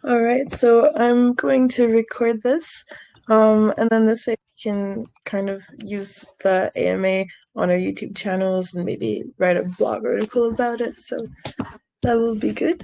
All right, so I'm going to record this, and then this way we can kind of use the AMA on our YouTube channels and maybe write a blog article about it, so that will be good.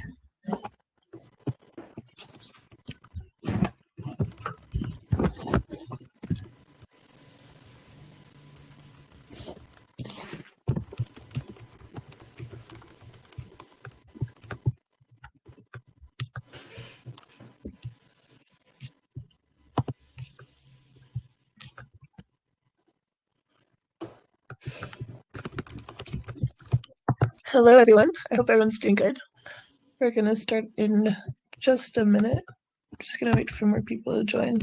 Hello, everyone. I hope everyone's doing good. We're going to start in just a minute. I'm just going to wait for more people to join.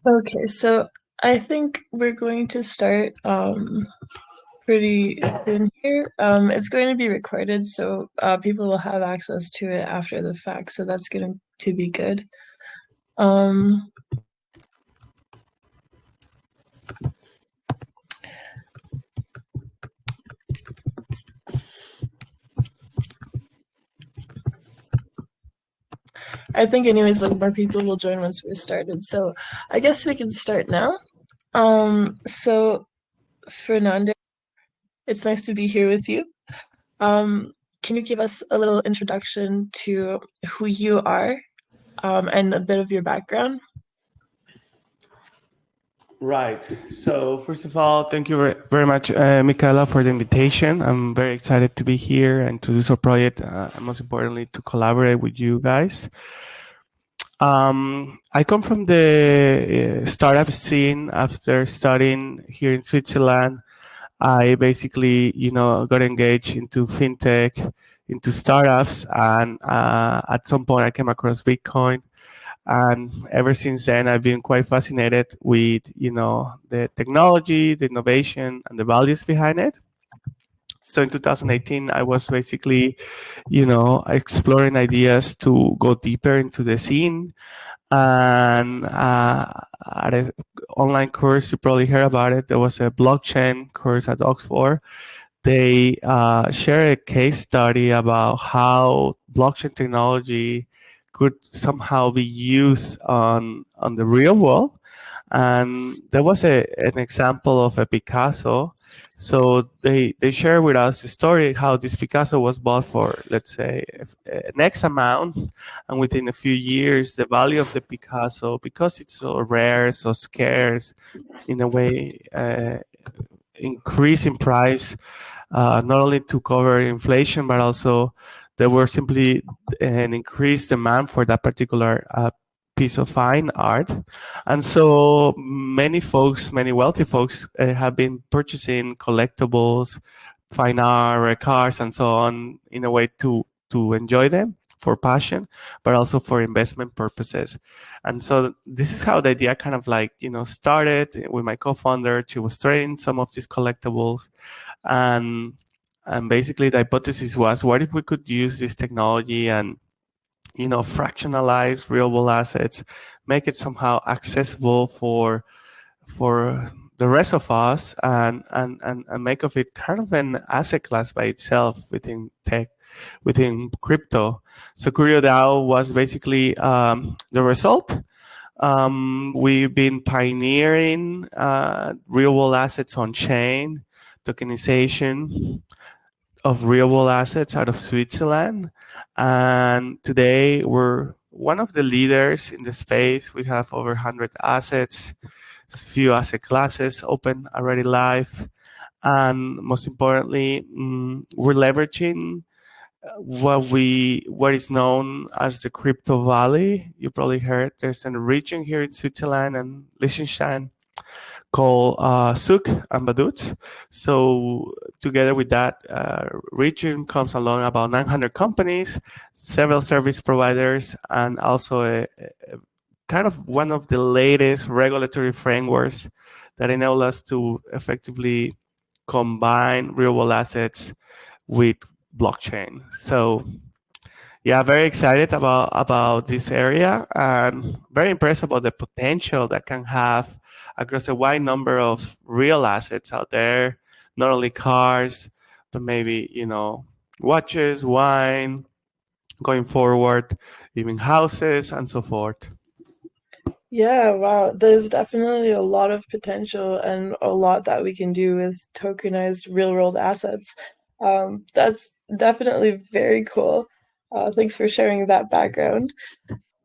Okay, so I think we're going to start pretty soon here. It's going to be recorded, so people will have access to it after the fact, so that's going to be good. I think anyways, like more people will join once we're started, so I guess we can start now. So Fernando, it's nice to be here with you. Can you give us a little introduction to who you are and a bit of your background? Right. So first of all, thank you very much, Michaela, for the invitation. I'm very excited to be here and to do this project, and most importantly, to collaborate with you guys. I come from the startup scene after studying here in Switzerland. I basically, got engaged into fintech, into startups, and at some point I came across Bitcoin. And ever since then, I've been quite fascinated with, the technology, the innovation, and the values behind it. So in 2018, I was basically, exploring ideas to go deeper into the scene. And at an online course, you probably heard about it. There was a blockchain course at Oxford. They share a case study about how blockchain technology could somehow be used on the real world. And there was an example of a Picasso. So they share with us the story how this Picasso was bought for, let's say, an X amount, and within a few years, the value of the Picasso, because it's so rare, so scarce, in a way, increase in price, not only to cover inflation, but also there were simply an increased demand for that particular piece of fine art. And so many folks, many wealthy folks have been purchasing collectibles, fine art, cars, and so on in a way to enjoy them for passion, but also for investment purposes. And so this is how the idea kind of started with my co-founder. She was trading some of these collectibles, and basically the hypothesis was, what if we could use this technology and fractionalize real world assets, make it somehow accessible for the rest of us, and make of it kind of an asset class by itself within tech, within crypto. So Curio DAO was basically the result. We've been pioneering real world assets on chain, tokenization of real world assets out of Switzerland. And today we're one of the leaders in the space. We have over 100 assets, few asset classes open already live. And most importantly, we're leveraging what is known as the Crypto Valley. You probably heard there's a region here in Switzerland and Liechtenstein called Zug and Vaduz. So together with that region comes along about 900 companies, several service providers, and also a kind of one of the latest regulatory frameworks that enable us to effectively combine real world assets with blockchain. So yeah, very excited about this area and very impressed about the potential that can have across a wide number of real assets out there, not only cars, but maybe, watches, wine, going forward, even houses and so forth. Yeah, wow. There's definitely a lot of potential and a lot that we can do with tokenized real world assets. That's definitely very cool. Thanks for sharing that background.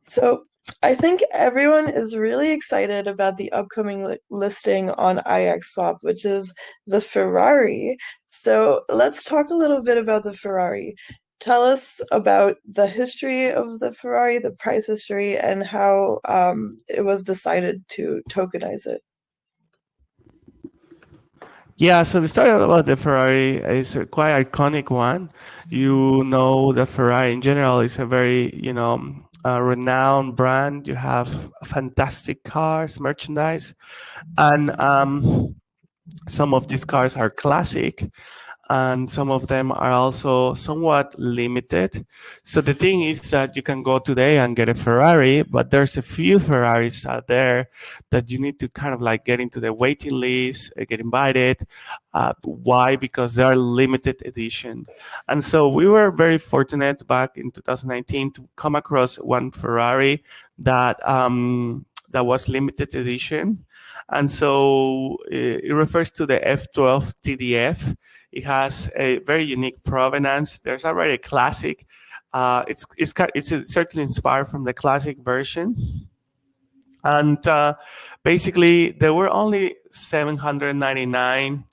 So I think everyone is really excited about the upcoming listing on IXSwap, which is the Ferrari. So let's talk a little bit about the Ferrari. Tell us about the history of the Ferrari, the price history, and how it was decided to tokenize it. Yeah, so the story about the Ferrari is a quite iconic one. You know, the Ferrari in general is a very, renowned brand. You have fantastic cars, merchandise, and some of these cars are classic, and some of them are also somewhat limited. So the thing is that you can go today and get a Ferrari, but there's a few Ferraris out there that you need to kind of like get into the waiting list, get invited. Why? Because they are limited edition. And so we were very fortunate back in 2019 to come across one Ferrari that was limited edition. And so it refers to the F12 Tdf. It has a very unique provenance. There's already a classic. It's certainly inspired from the classic version, and basically there were only 799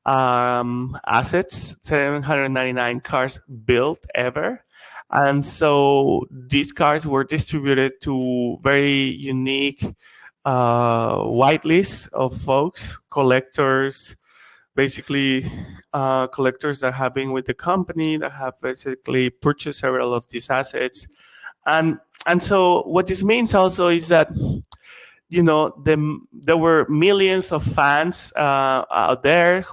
assets, 799 cars built ever. And so these cars were distributed to very unique white list of folks, collectors, basically collectors that have been with the company, that have basically purchased several of these assets. And so what this means also is that there were millions of fans out there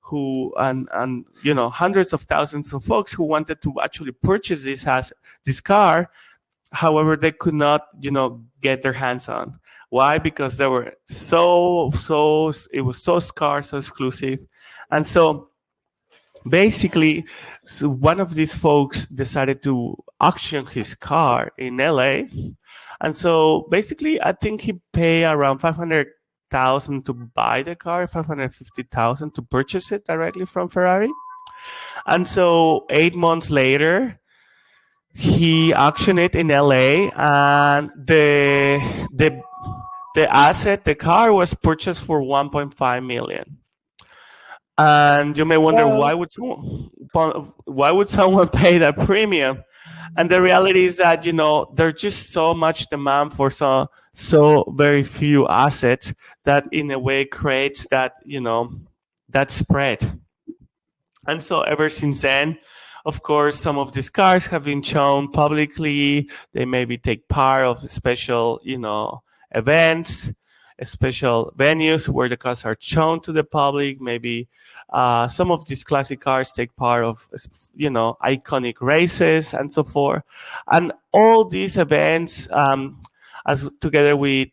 and hundreds of thousands of folks who wanted to actually purchase this car. However, they could not get their hands on. Why? Because they were it was so scarce, so exclusive. And so basically, one of these folks decided to auction his car in LA. And so basically, I think he paid around 500,000 to buy the car, 550,000 to purchase it directly from Ferrari. And so 8 months later, he auctioned it in LA, and the car was purchased for 1.5 million. And you may wonder, Wow. why would someone pay that premium? And the reality is that there's just so much demand for so very few assets that in a way creates that spread. And so ever since then, of course, some of these cars have been shown publicly. They maybe take part of special events, special venues where the cars are shown to the public. Maybe some of these classic cars take part of iconic races and so forth. And all these events, as together with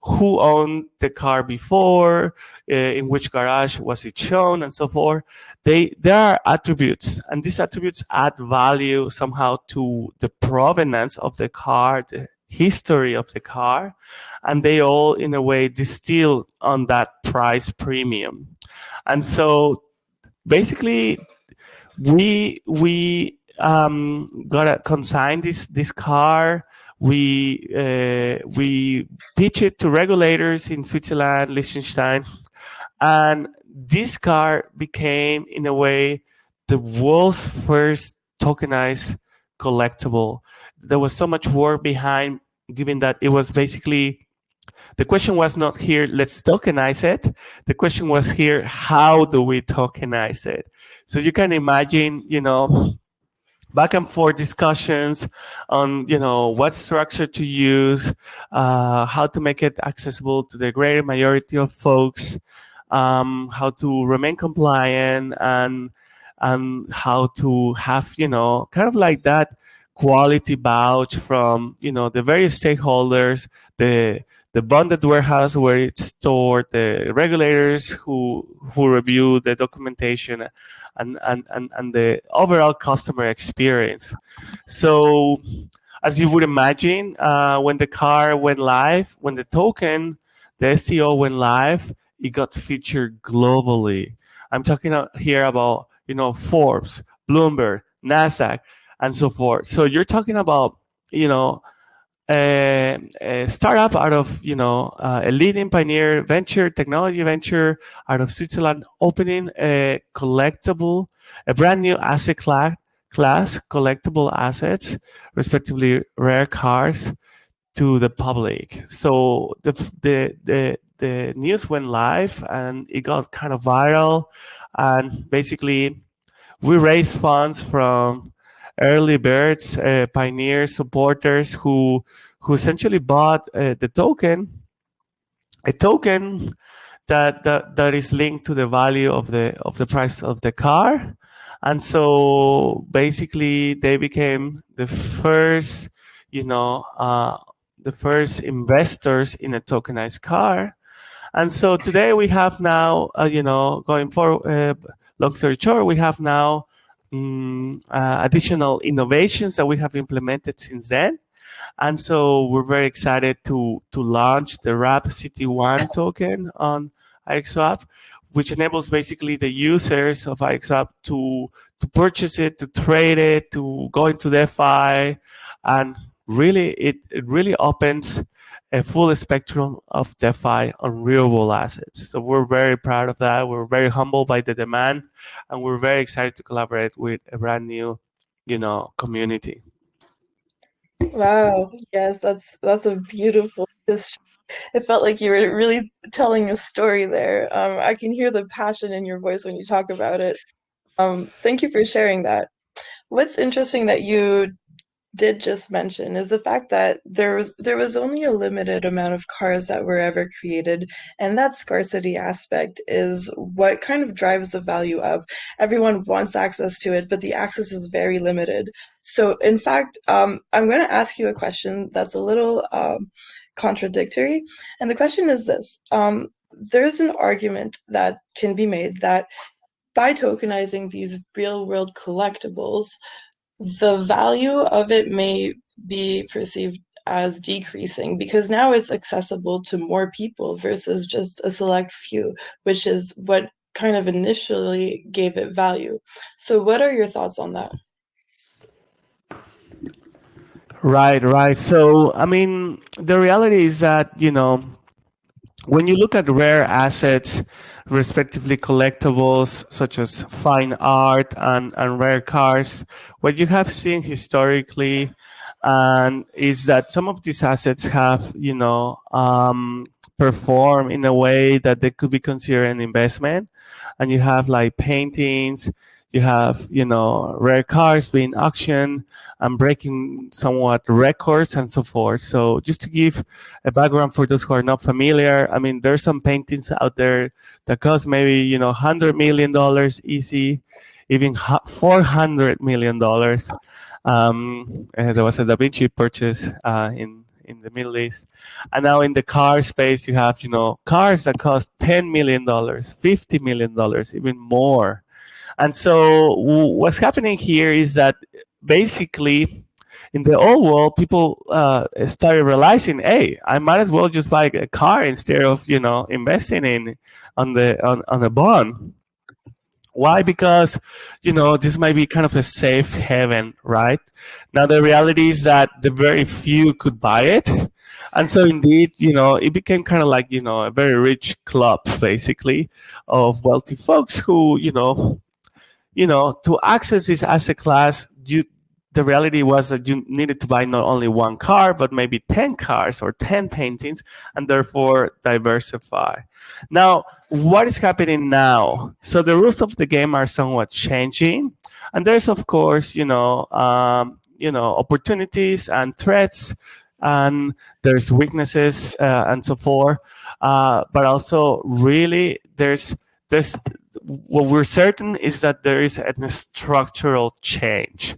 who owned the car before, in which garage was it shown, and so forth. There are attributes, and these attributes add value somehow to the provenance of the car, the history of the car, and they all, in a way, distill on that price premium. And so, basically, we gotta consign this car. We pitch it to regulators in Switzerland, Liechtenstein, and this car became, in a way, the world's first tokenized collectible. There was so much work behind, given that it was basically, the question was not here, let's tokenize it. The question was here, how do we tokenize it? So you can imagine, back and forth discussions on, what structure to use, how to make it accessible to the greater majority of folks, how to remain compliant, and how to have, kind of like that quality vouch from, the various stakeholders, the bonded warehouse where it's stored, the regulators who review the documentation, and the overall customer experience. So, as you would imagine, when the car went live, when the token, the STO went live, it got featured globally. I'm talking here about, Forbes, Bloomberg, NASDAQ, and so forth. So you're talking about, a startup out of, a leading pioneer venture, technology venture out of Switzerland, opening a collectible, a brand new asset class, collectible assets, respectively rare cars, to the public. So the news went live and it got kind of viral, and basically we raised funds from early birds, pioneers, supporters who essentially bought the token, a token that is linked to the value of the price of the car. And so basically they became the first, the first investors in a tokenized car. And so today we have now, going forward, long story short, we have now additional innovations that we have implemented since then. And so we're very excited to launch the RAP City One token on Ixfob, which enables basically the users of Ixfob to purchase it, to trade it, to go into DeFi, and really it really opens a full spectrum of DeFi on real-world assets. So we're very proud of that. We're very humbled by the demand, and we're very excited to collaborate with a brand new, community. Wow, yes, that's a beautiful history. It felt like you were really telling a story there. I can hear the passion in your voice when you talk about it. Thank you for sharing that. What's interesting that you did just mention is the fact that there was only a limited amount of cars that were ever created, and that scarcity aspect is what kind of drives the value up. Everyone wants access to it, but the access is very limited. So, in fact, I'm going to ask you a question that's a little contradictory, and the question is this: there's an argument that can be made that by tokenizing these real-world collectibles, the value of it may be perceived as decreasing because now it's accessible to more people versus just a select few, which is what kind of initially gave it value. So, what are your thoughts on that? Right. So, I mean, the reality is that, when you look at rare assets, respectively collectibles such as fine art and rare cars, what you have seen historically is that some of these assets have, performed in a way that they could be considered an investment. And you have like paintings, you have, rare cars being auctioned and breaking somewhat records and so forth. So just to give a background for those who are not familiar, I mean, there's some paintings out there that cost maybe, $100 million easy, even $400 million. There was a Da Vinci purchase in the Middle East. And now in the car space, you have, cars that cost $10 million, $50 million, even more. And so what's happening here is that basically in the old world, people started realizing, hey, I might as well just buy a car instead of, investing on a bond. Why? Because, this might be kind of a safe haven, right? Now, the reality is that the very few could buy it. And so indeed, it became kind of like, a very rich club, basically, of wealthy folks who, to access this asset class, the reality was that you needed to buy not only one car, but maybe 10 cars or 10 paintings, and therefore diversify. Now, what is happening now? So the rules of the game are somewhat changing, and there's of course, opportunities and threats, and there's weaknesses and so forth. But also, really, there's what we're certain is that there is a structural change.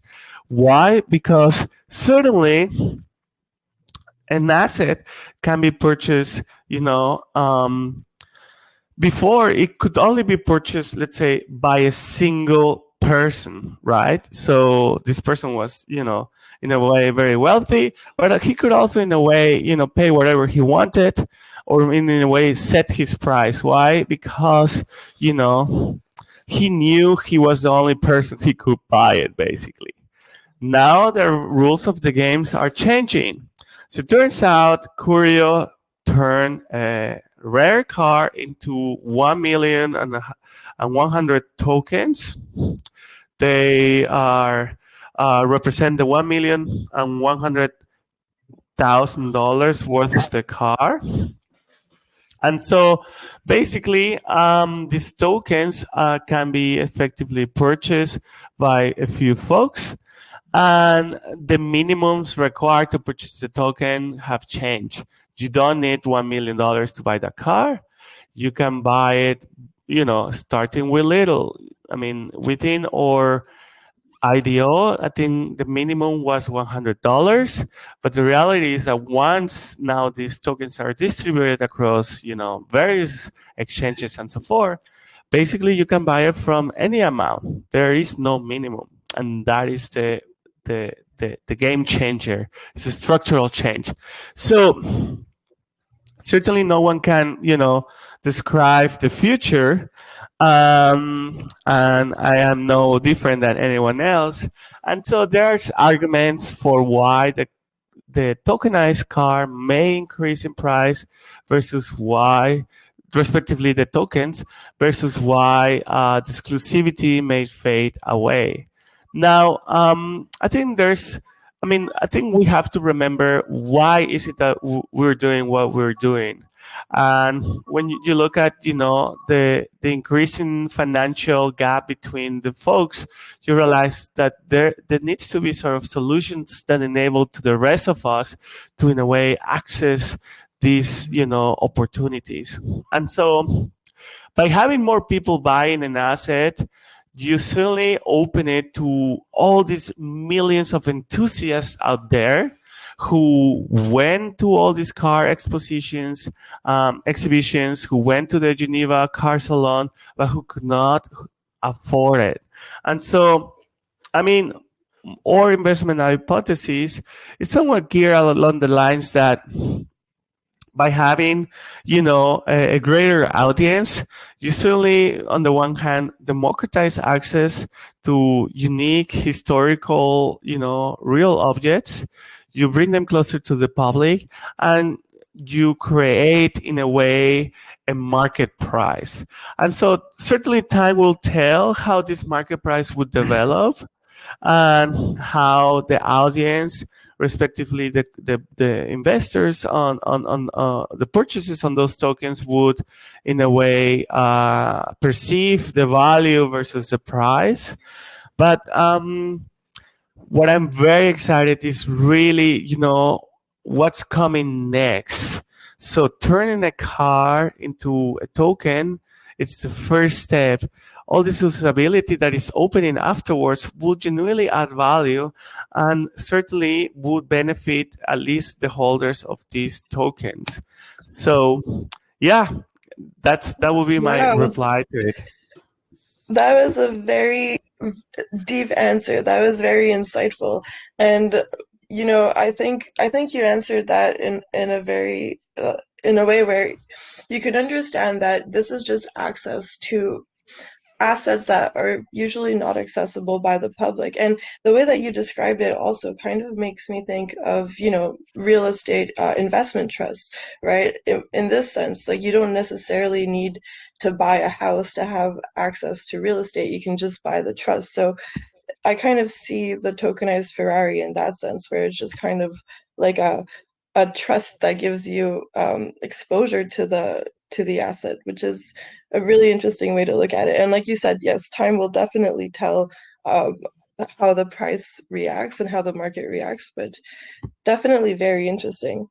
Why? Because certainly an asset can be purchased, before it could only be purchased, let's say, by a single person, right? So this person was, in a way very wealthy, but he could also, in a way, pay whatever he wanted, or in a way set his price. Why? Because, he knew he was the only person he could buy it, basically. Now the rules of the games are changing. So it turns out Curio turned a rare car into 1,100,000 tokens. They are represent the $1,100,000 worth of the car. And so basically, these tokens can be effectively purchased by a few folks. And the minimums required to purchase the token have changed. You don't need $1 million to buy the car. You can buy it, starting with little. I mean, within our IDO, I think the minimum was $100. But the reality is that once now these tokens are distributed across, various exchanges and so forth, basically you can buy it from any amount. There is no minimum. And that is the game changer. It's a structural change. So certainly no one can, describe the future. And I am no different than anyone else. And so there's arguments for why the tokenized car may increase in price versus why, respectively, the tokens versus why the exclusivity may fade away. Now, I think we have to remember why is it that we're doing what we're doing. And when you look at, the increasing financial gap between the folks, you realize that there needs to be sort of solutions that enable to the rest of us to, in a way, access these, opportunities. And so by having more people buying an asset, you certainly open it to all these millions of enthusiasts out there who went to all these car exhibitions, who went to the Geneva car salon, but who could not afford it. And so, our investment hypothesis is somewhat geared along the lines that by having, a greater audience, you certainly, on the one hand, democratize access to unique historical, real objects. You bring them closer to the public, and you create, in a way, a market price. And so certainly time will tell how this market price would develop and how the audience, respectively the investors on the purchases on those tokens would, in a way, perceive the value versus the price. But what I'm very excited is really, what's coming next. So turning a car into a token, it's the first step. All this usability that is opening afterwards would genuinely add value and certainly would benefit at least the holders of these tokens. So yeah, that would be my Wow, reply to it. that was a very deep answer. That was very insightful. And I think you answered that in a very in a way where you can understand that this is just access to assets that are usually not accessible by the public. And the way that you described it also kind of makes me think of, real estate investment trusts, right? In this sense, like you don't necessarily need to buy a house to have access to real estate. You can just buy the trust. So I kind of see the tokenized Ferrari in that sense, where it's just kind of like a trust that gives you exposure to the asset, which is a really interesting way to look at it. And like you said, yes, time will definitely tell um, how the price reacts and how the market reacts, but definitely very interesting.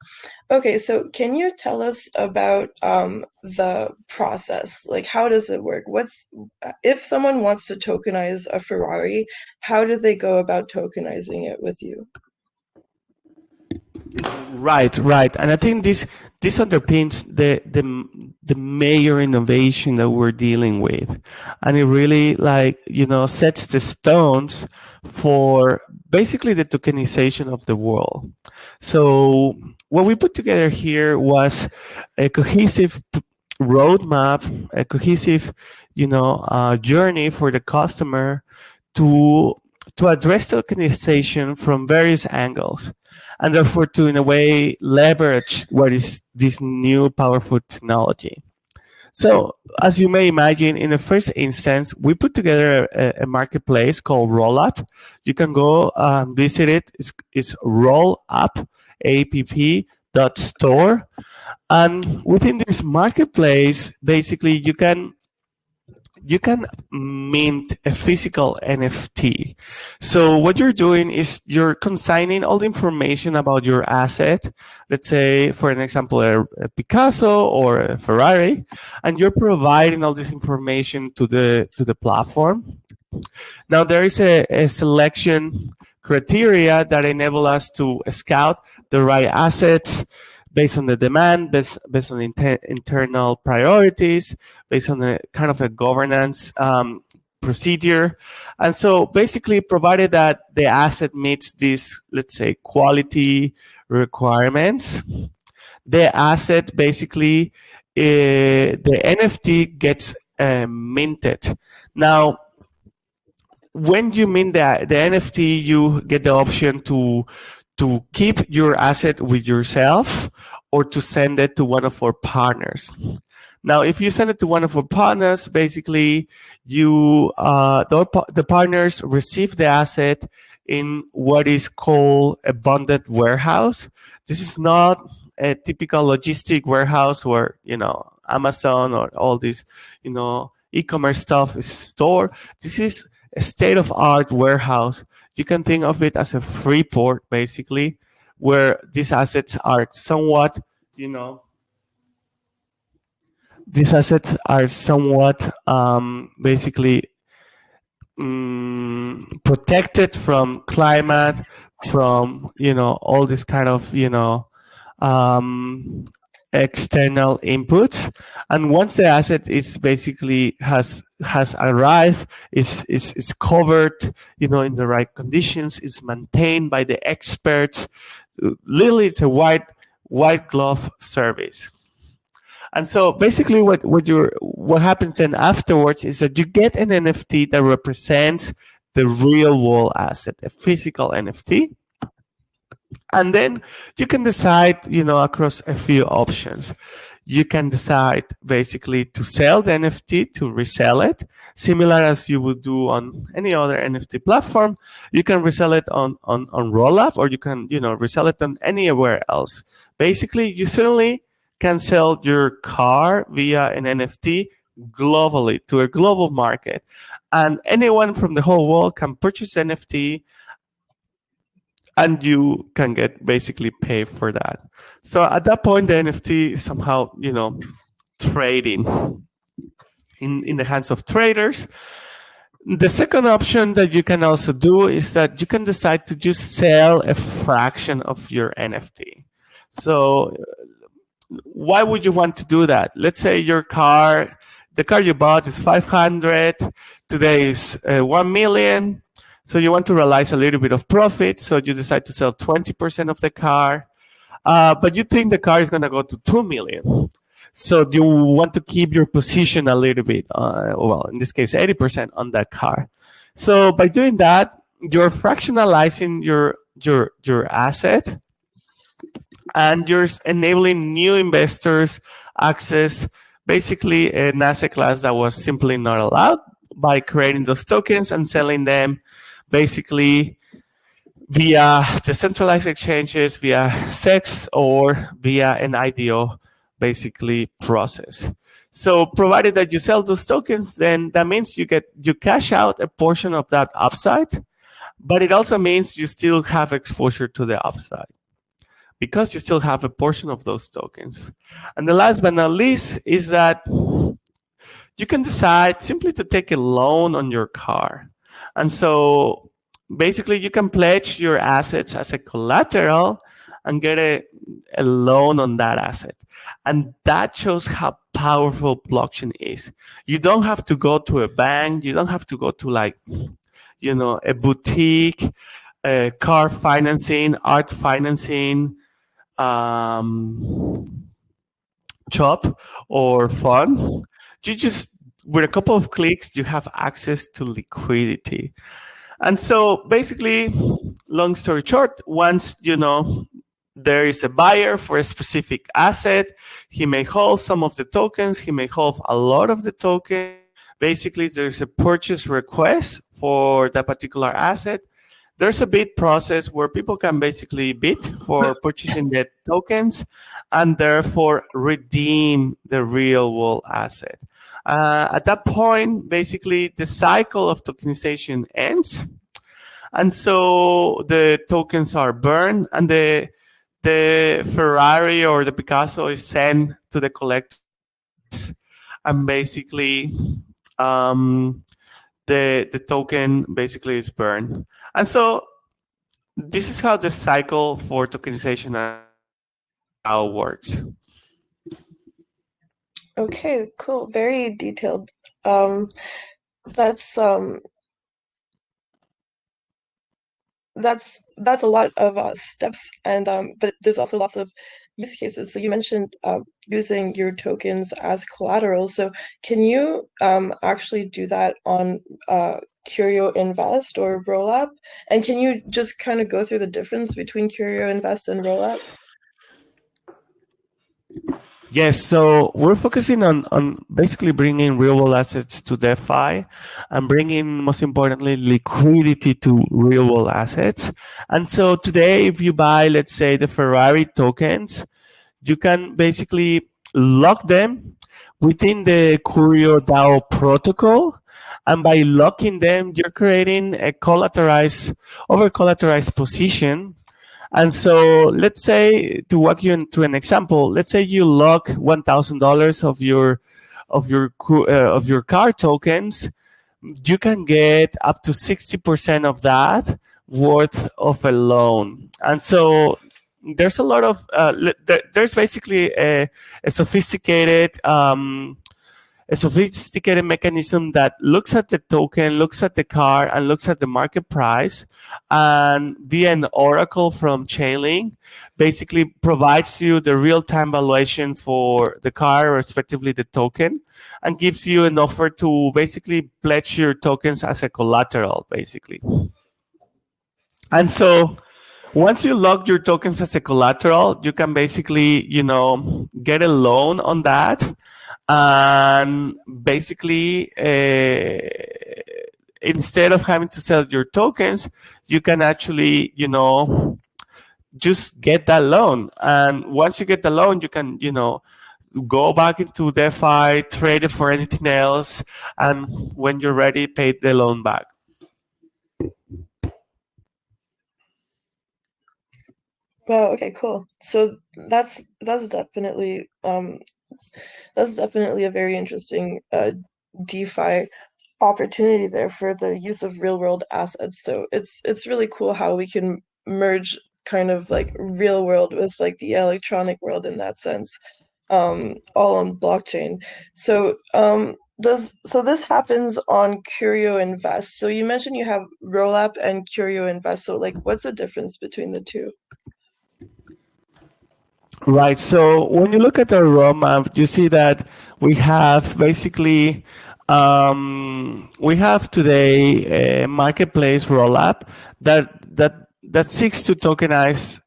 Okay, so can you tell us about the process? Like, how does it work? If someone wants to tokenize a Ferrari, how do they go about tokenizing it with you? Right, right, and I think this underpins the major innovation that we're dealing with, and it really sets the stones for basically the tokenization of the world. So what we put together here was a cohesive roadmap, a cohesive journey for the customer to address tokenization from various angles, and therefore to, in a way, leverage what is this new powerful technology. So, as you may imagine, in the first instance, we put together a marketplace called Rollup. You can go visit it. It's rollup.store. And within this marketplace, basically, you can mint a physical NFT. So what you're doing is you're consigning all the information about your asset, let's say, for an example, a Picasso or a Ferrari, and you're providing all this information to the platform. Now there is a selection criteria that enable us to scout the right assets based on the demand, based on internal priorities, based on the kind of a governance procedure. And so basically, provided that the asset meets these, let's say, quality requirements, the asset basically, the NFT gets minted. Now, when you mint the NFT, you get the option to keep your asset with yourself or to send it to one of our partners. Now, if you send it to one of our partners, basically, the partners receive the asset in what is called a bonded warehouse. This is not a typical logistic warehouse where Amazon or all this e-commerce stuff is stored. This is a state-of-art warehouse. You can think of it as a free port, basically, where these assets are somewhat, basically protected from climate, from all this kind of external inputs. And once the asset is basically has arrived, is covered, in the right conditions, is maintained by the experts. Literally, it's a white glove service. And so basically what happens then afterwards is that you get an NFT that represents the real world asset, a physical NFT. And then you can decide, across a few options. You can decide basically to sell the NFT, to resell it, similar as you would do on any other NFT platform. You can resell it on Rollup, or you can, resell it on anywhere else. Basically, you certainly can sell your car via an NFT globally to a global market. And anyone from the whole world can purchase NFT, and you can get basically paid for that. So at that point, the NFT is somehow, trading in the hands of traders. The second option that you can also do is that you can decide to just sell a fraction of your NFT. So why would you want to do that? Let's say the car you bought is 500, today is 1 million. So you want to realize a little bit of profit, so you decide to sell 20% of the car, but you think the car is going to go to 2 million. So you want to keep your position a little bit, well, in this case, 80% on that car. So by doing that, you're fractionalizing your asset, and you're enabling new investors access basically an asset class that was simply not allowed by creating those tokens and selling them basically via decentralized exchanges, via SEX, or via an IDO basically process. So provided that you sell those tokens, then that means you cash out a portion of that upside, but it also means you still have exposure to the upside because you still have a portion of those tokens. And the last but not least is that you can decide simply to take a loan on your car. And so basically you can pledge your assets as a collateral and get a loan on that asset. And that shows how powerful blockchain is. You don't have to go to a bank. You don't have to go to like, a boutique, car financing, art financing, shop or fund. You just, with a couple of clicks, you have access to liquidity. And so basically, long story short, once there is a buyer for a specific asset, he may hold some of the tokens, he may hold a lot of the tokens. Basically, there's a purchase request for that particular asset. There's a bid process where people can basically bid for purchasing the tokens and therefore redeem the real world asset. At that point, basically, the cycle of tokenization ends. And so the tokens are burned and the Ferrari or the Picasso is sent to the collector. And basically, the token basically is burned. And so this is how the cycle for tokenization how it works. Okay, cool. Very detailed. That's a lot of steps, and but there's also lots of use cases. So you mentioned using your tokens as collateral. So can you actually do that on Curio Invest or Rollup? And can you just kind of go through the difference between Curio Invest and Rollup? Yes, so we're focusing on basically bringing real world assets to DeFi and bringing, most importantly, liquidity to real world assets. And so today, if you buy, let's say, the Ferrari tokens, you can basically lock them within the Curio DAO protocol. And by locking them, you're creating a over-collateralized position. And so let's say, to walk you into an example, let's say you lock $1,000 of your car tokens. You can get up to 60% of that worth of a loan. And so there's a lot of there's basically a sophisticated mechanism that looks at the token, looks at the car, and looks at the market price, and via an oracle from Chainlink, basically provides you the real-time valuation for the car, or respectively the token, and gives you an offer to basically pledge your tokens as a collateral, basically. And so once you lock your tokens as a collateral, you can basically, get a loan on that. And basically, instead of having to sell your tokens, you can actually, just get that loan. And once you get the loan, you can, go back into DeFi, trade it for anything else, and when you're ready, pay the loan back. Wow, okay, cool. So that's definitely a very interesting DeFi opportunity there for the use of real world assets. So it's really cool how we can merge kind of like real world with like the electronic world in that sense, all on blockchain. So this happens on Curio Invest. So you mentioned you have Rollup and Curio Invest. So like, what's the difference between the two? Right. So when you look at our roadmap, you see that we have basically we have today a marketplace rollup that seeks to tokenize,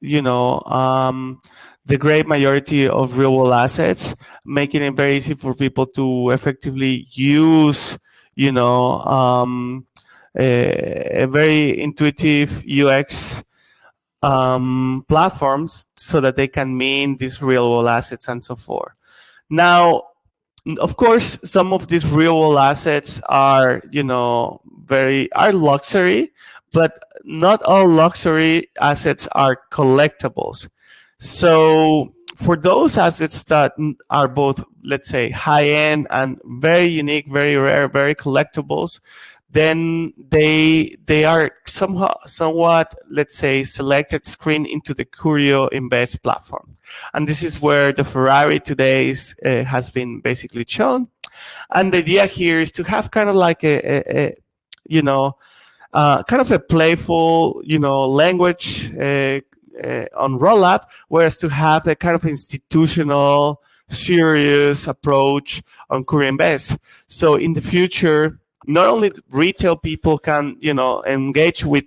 the great majority of real world assets, making it very easy for people to effectively use, a very intuitive UX platforms so that they can mint these real world assets and so forth. Now, of course, some of these real world assets are, are luxury, but not all luxury assets are collectibles. So for those assets that are both, let's say, high end and very unique, very rare, very collectibles, then they are somewhat, let's say, selected, screened into the Curio Invest platform. And this is where the Ferrari today has been basically shown. And the idea here is to have kind of like a kind of a playful, language on rollup, whereas to have a kind of institutional, serious approach on Curio Invest. So in the future, not only retail people can, engage with,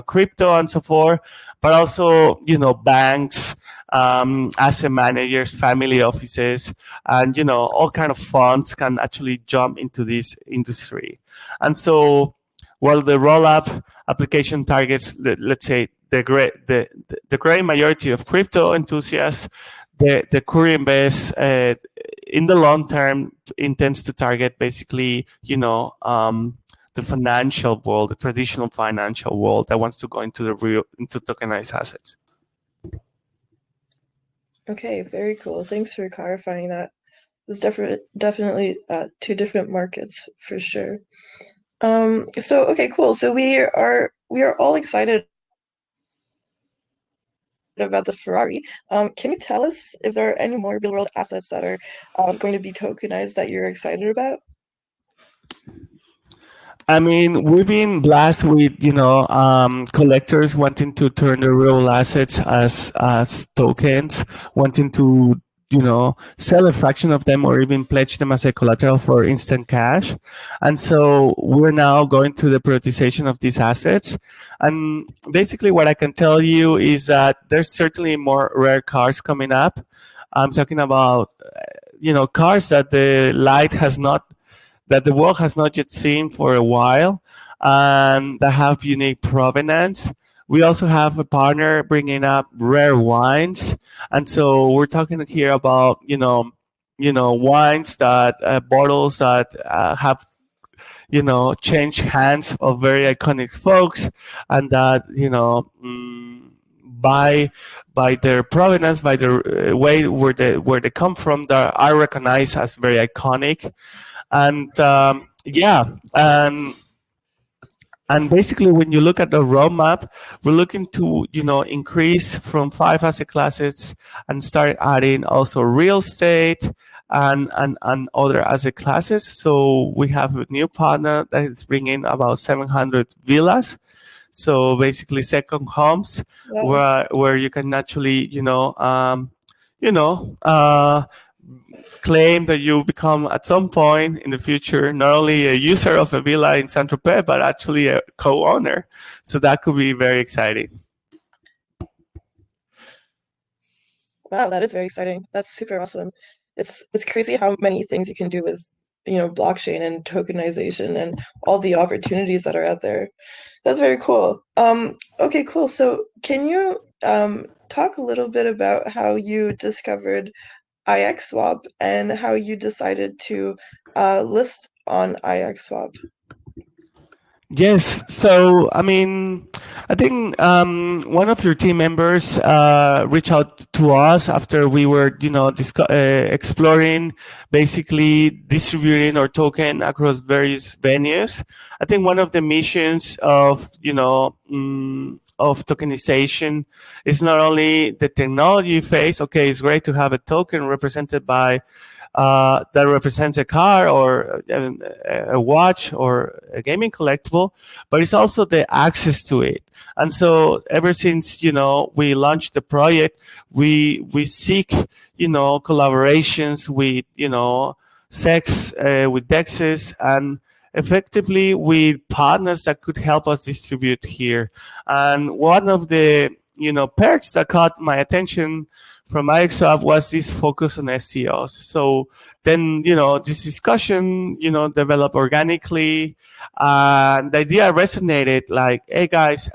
crypto and so forth, but also, banks, asset managers, family offices, and, all kind of funds can actually jump into this industry. And so while the rollup application targets, let's say, the great majority of crypto enthusiasts, the Curio Invest in the long term intends to target basically, the financial world, the traditional financial world that wants to go into into tokenized assets. Okay, very cool. Thanks for clarifying that. There's definitely two different markets for sure. So okay, cool. So we are all excited about the Ferrari. Can you tell us if there are any more real world assets that are going to be tokenized that you're excited about? I mean, we've been blessed with, collectors wanting to turn their real assets as tokens, wanting to, sell a fraction of them or even pledge them as a collateral for instant cash. And so we're now going through the prioritization of these assets. And basically what I can tell you is that there's certainly more rare cars coming up. I'm talking about, cars that that the world has not yet seen for a while, and that have unique provenance. We also have a partner bringing up rare wines, and so we're talking here about wines that bottles that have changed hands of very iconic folks, and that by their provenance, by the way where they come from, that are recognized as very iconic. And and basically, when you look at the roadmap, we're looking to increase from 5 asset classes and start adding also real estate and other asset classes. So we have a new partner that is bringing about 700 villas. So basically, second homes. Wow. where you can actually claim that you become at some point in the future not only a user of a villa in Saint-Tropez, but actually a co-owner. So that could be very exciting. Wow, that is very exciting. That's super awesome. It's crazy how many things you can do with blockchain and tokenization and all the opportunities that are out there. That's very cool. Okay, cool. So can you talk a little bit about how you discovered Ixfob and how you decided to list on Ixfob? Yes. So, I mean, I think one of your team members reached out to us after we were, exploring, basically distributing our token across various venues. I think one of the missions of, of tokenization is not only the technology phase. Okay, it's great to have a token represented by that represents a car or a watch or a gaming collectible, but it's also the access to it. And so ever since, we launched the project, we seek, collaborations with, SEX, with DEXs, and effectively with partners that could help us distribute here. And one of the perks that caught my attention from Ixfob was this focus on SEOs. So then, this discussion, developed organically. The idea resonated like, hey guys,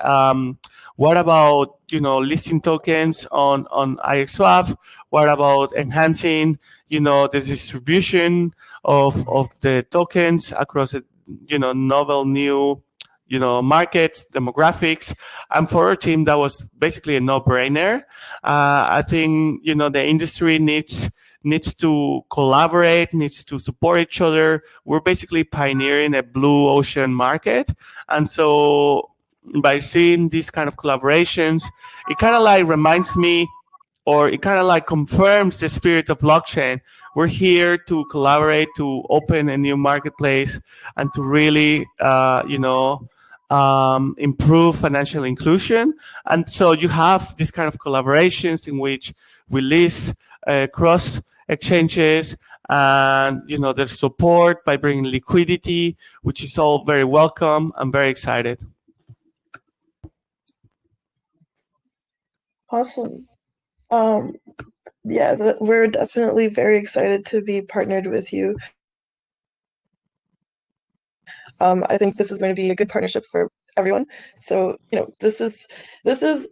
what about, listing tokens on Ixfob? What about enhancing, the distribution of the tokens across a, novel new, markets, demographics. And for our team, that was basically a no-brainer. I think, the industry needs to collaborate, needs to support each other. We're basically pioneering a blue ocean market. And so by seeing these kind of collaborations, it kind of like reminds me, or it kind of like confirms the spirit of blockchain. We're here to collaborate, to open a new marketplace, and to really, improve financial inclusion. And so you have this kind of collaborations in which we list cross exchanges, and there's support by bringing liquidity, which is all very welcome. I'm very excited. Awesome. Yeah, we're definitely very excited to be partnered with you. I think this is going to be a good partnership for everyone. So, this is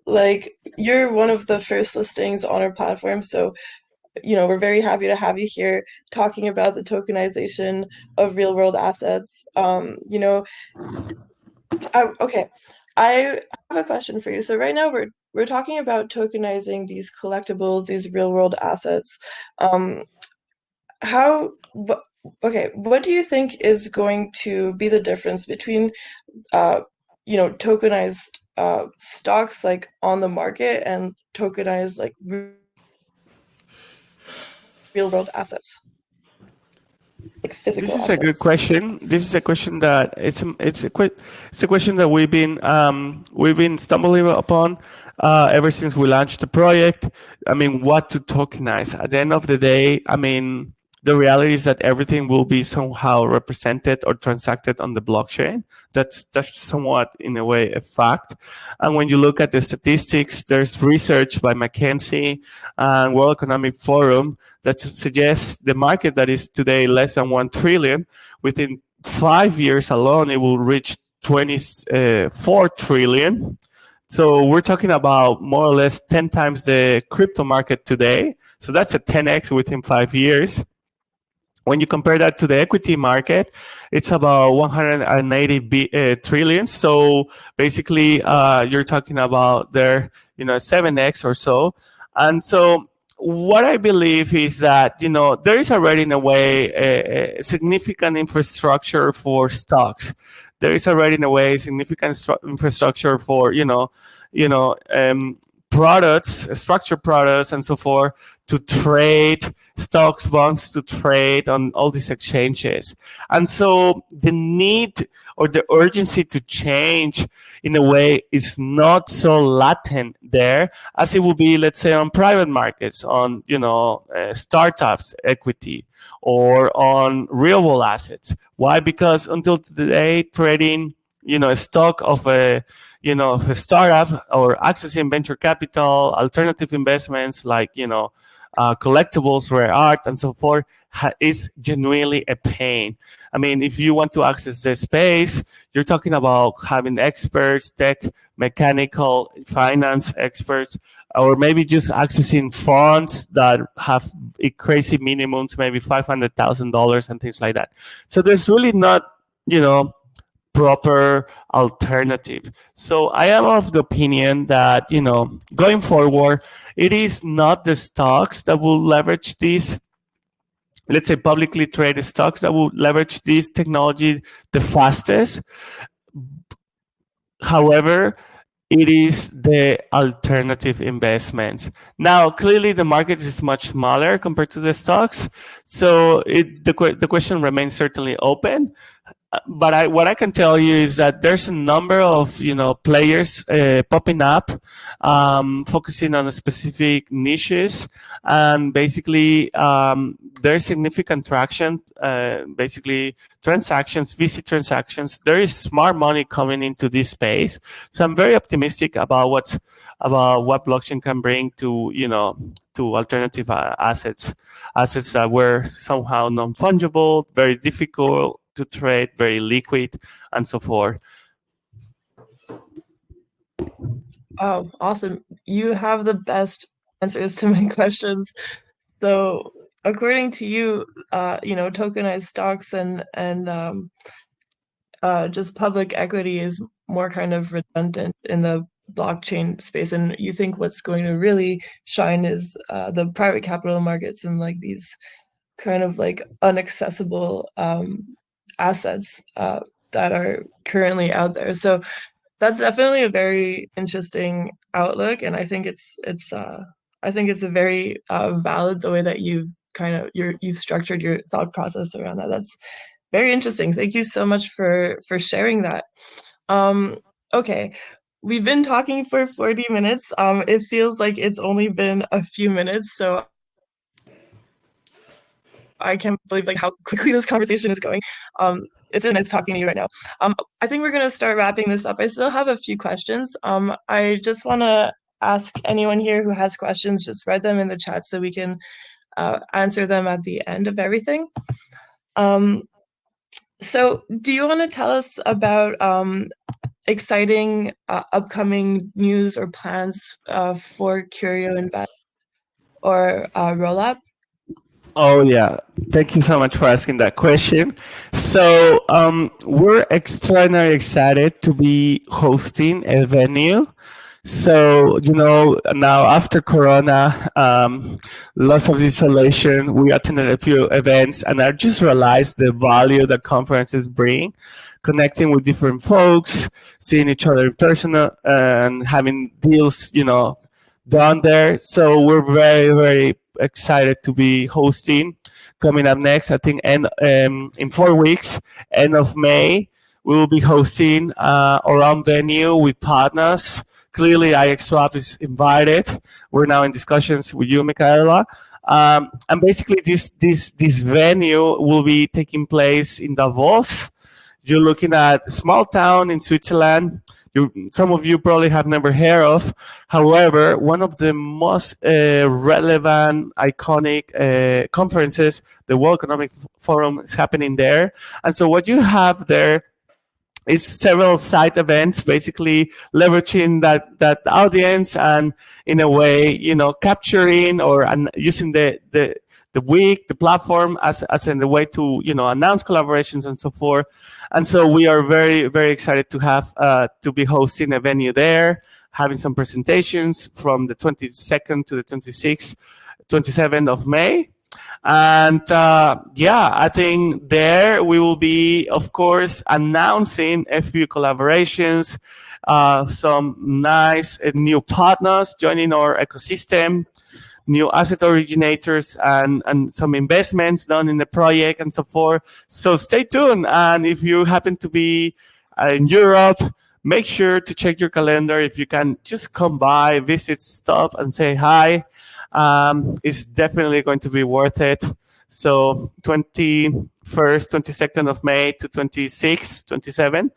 like, you're one of the first listings on our platform. So, we're very happy to have you here talking about the tokenization of real world assets. Okay, I have a question for you. So right now we're talking about tokenizing these collectibles, these real world assets. What do you think is going to be the difference between tokenized stocks like on the market and tokenized like real world assets, like physical This is a good assets? question. This is a question that it's a question that we've been stumbling upon ever since we launched the project. I mean, what to tokenize? At the end of the day, I mean, the reality is that everything will be somehow represented or transacted on the blockchain. That's somewhat, in a way, a fact. And when you look at the statistics, there's research by McKinsey and World Economic Forum that suggests the market that is today less than 1 trillion, within 5 years alone, it will reach 24 trillion. So we're talking about more or less 10 times the crypto market today. So that's a 10x within 5 years. When you compare that to the equity market, it's about 180 trillion. So basically, you're talking about there, 7x or so. And so what I believe is that, there is already in a way a significant infrastructure for stocks. There is already in a way significant infrastructure for, products, structured products, and so forth, to trade stocks, bonds, to trade on all these exchanges. And so the need or the urgency to change, in a way, is not so latent there as it would be, let's say, on private markets, on startups equity, or on real world assets. Why? Because until today, trading a stock of a of a startup, or accessing venture capital, alternative investments like collectibles, rare art, and so forth, is genuinely a pain. I mean, if you want to access this space, you're talking about having experts, tech, mechanical, finance experts, or maybe just accessing funds that have crazy minimums, maybe $500,000 and things like that. So there's really not, proper alternative. So I am of the opinion that, going forward, it is not the stocks that will leverage these, let's say, publicly traded stocks that will leverage this technology the fastest. However, it is the alternative investments. Now, clearly, the market is much smaller compared to the stocks. So the question remains certainly open. but what I can tell you is that there's a number of players popping up, focusing on specific niches, and basically there's significant traction. Basically, transactions, VC transactions. There is smart money coming into this space, so I'm very optimistic about what blockchain can bring to alternative assets that were somehow non-fungible, very difficult to trade, very liquid, and so forth. Oh, awesome. You have the best answers to my questions. So according to you, tokenized stocks and just public equity is more kind of redundant in the blockchain space, and you think what's going to really shine is the private capital markets and like these kind of like inaccessible assets that are currently out there. So that's definitely a very interesting outlook, and I think it's a very valid the way that you've structured your thought process around that. That's very interesting. Thank you so much for sharing that. Okay, we've been talking for 40 minutes. It feels like it's only been a few minutes, so I can't believe like how quickly this conversation is going. It's really nice talking to you right now. I think we're gonna start wrapping this up. I still have a few questions. I just want to ask anyone here who has questions, just write them in the chat so we can answer them at the end of everything. So do you want to tell us about exciting upcoming news or plans for Curio Invest or Rollup? Oh yeah, thank you so much for asking that question. So we're extraordinarily excited to be hosting a venue. So now after Corona, lots of isolation, we attended a few events, and I just realized the value that conferences bring, connecting with different folks, seeing each other in person, and having deals, done there. So we're very, very excited to be hosting coming up next. I think in 4 weeks, end of May, we will be hosting around venue with partners. Clearly, Ixfob is invited. We're now in discussions with you, Michaela. And basically, this venue will be taking place in Davos. You're looking at a small town in Switzerland. Some of you probably have never heard of. However, one of the most relevant, iconic conferences, the World Economic Forum, is happening there. And so what you have there is several side events, basically leveraging that audience and in a way, capturing or using the week, the platform as in the way to announce collaborations and so forth. And so we are very, very excited to have to be hosting a venue there, having some presentations from the 22nd to the 27th of May. And I think there we will be, of course, announcing a few collaborations, some nice new partners joining our ecosystem, new asset originators, and some investments done in the project and so forth. So stay tuned. And if you happen to be in Europe, make sure to check your calendar. If you can just come by, visit, stop, and say hi. It's definitely going to be worth it. So 21st, 22nd of May to 26th, 27th.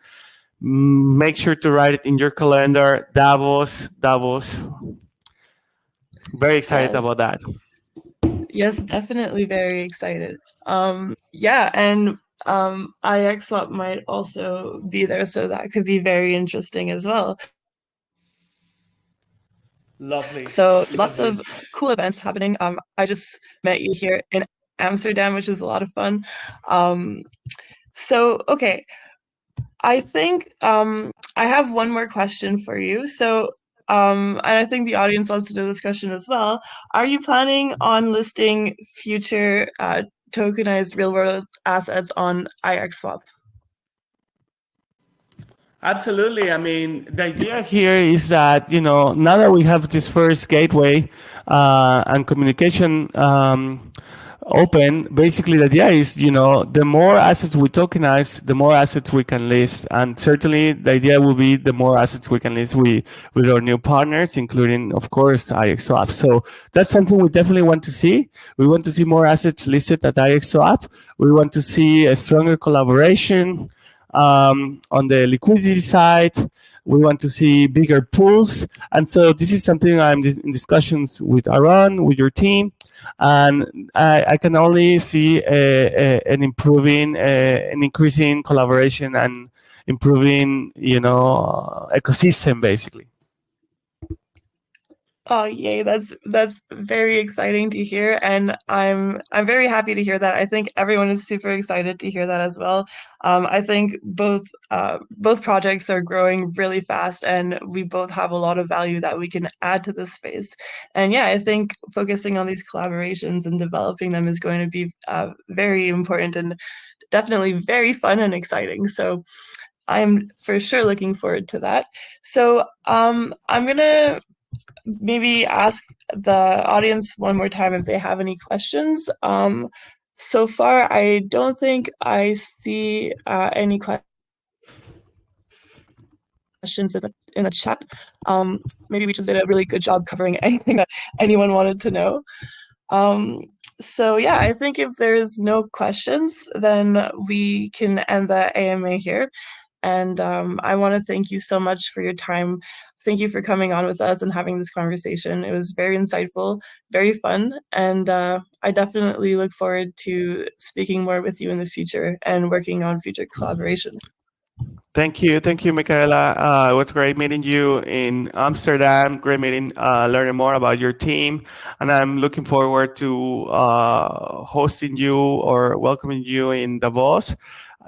Make sure to write it in your calendar. Davos. Very excited about that. Yes, definitely very excited. And IXSwap might also be there, so that could be very interesting as well. Lovely. So lots of cool events happening. I just met you here in Amsterdam, which is a lot of fun. Okay, I think I have one more question for you. So and I think the audience wants to know this question as well. Are you planning on listing future tokenized real-world assets on IXSwap? Absolutely. I mean, the idea here is that, now that we have this first gateway and communication open, basically the idea is, the more assets we tokenize, the more assets we can list. And certainly the idea will be the more assets we can list with our new partners, including, of course, Ixfob. So that's something we definitely want to see. We want to see more assets listed at Ixfob. We want to see a stronger collaboration on the liquidity side. We want to see bigger pools. And so this is something I'm in discussions with Aaron, with your team. And I can only see an increasing collaboration and improving, ecosystem, basically. Oh, yay! That's very exciting to hear, and I'm very happy to hear that. I think everyone is super excited to hear that as well. I think both projects are growing really fast, and we both have a lot of value that we can add to this space. And yeah, I think focusing on these collaborations and developing them is going to be very important and definitely very fun and exciting. So I'm for sure looking forward to that. So I'm gonna maybe ask the audience one more time if they have any questions. So far, I don't think I see any questions in the chat. Maybe we just did a really good job covering anything that anyone wanted to know. So yeah, I think if there's no questions, then we can end the AMA here. And I want to thank you so much for your time. Thank you for coming on with us and having this conversation. It was very insightful, very fun, and I definitely look forward to speaking more with you in the future and working on future collaboration. Thank you, Michaela. It was great meeting you in Amsterdam. Great meeting, learning more about your team, and I'm looking forward to hosting you or welcoming you in Davos.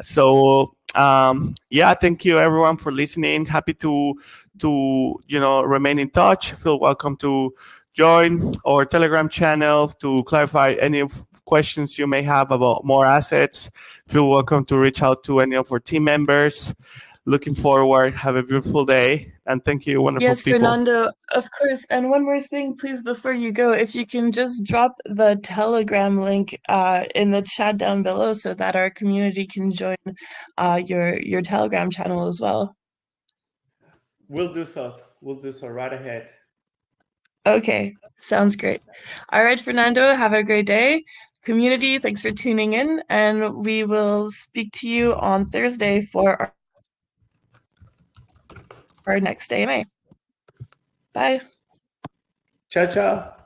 So yeah, thank you everyone for listening. Happy to remain in touch. Feel welcome to join our Telegram channel to clarify any questions you may have about more assets. Feel welcome to reach out to any of our team members. Looking forward. Have a beautiful day. And thank you, wonderful Yes, people. Fernando, of course. And one more thing, please, before you go, if you can just drop the Telegram link in the chat down below so that our community can join your Telegram channel as well. We'll do so. We'll do so right ahead. Okay, sounds great. All right, Fernando, have a great day. Community, thanks for tuning in, and we will speak to you on Thursday for our next AMA. Bye. Ciao, ciao.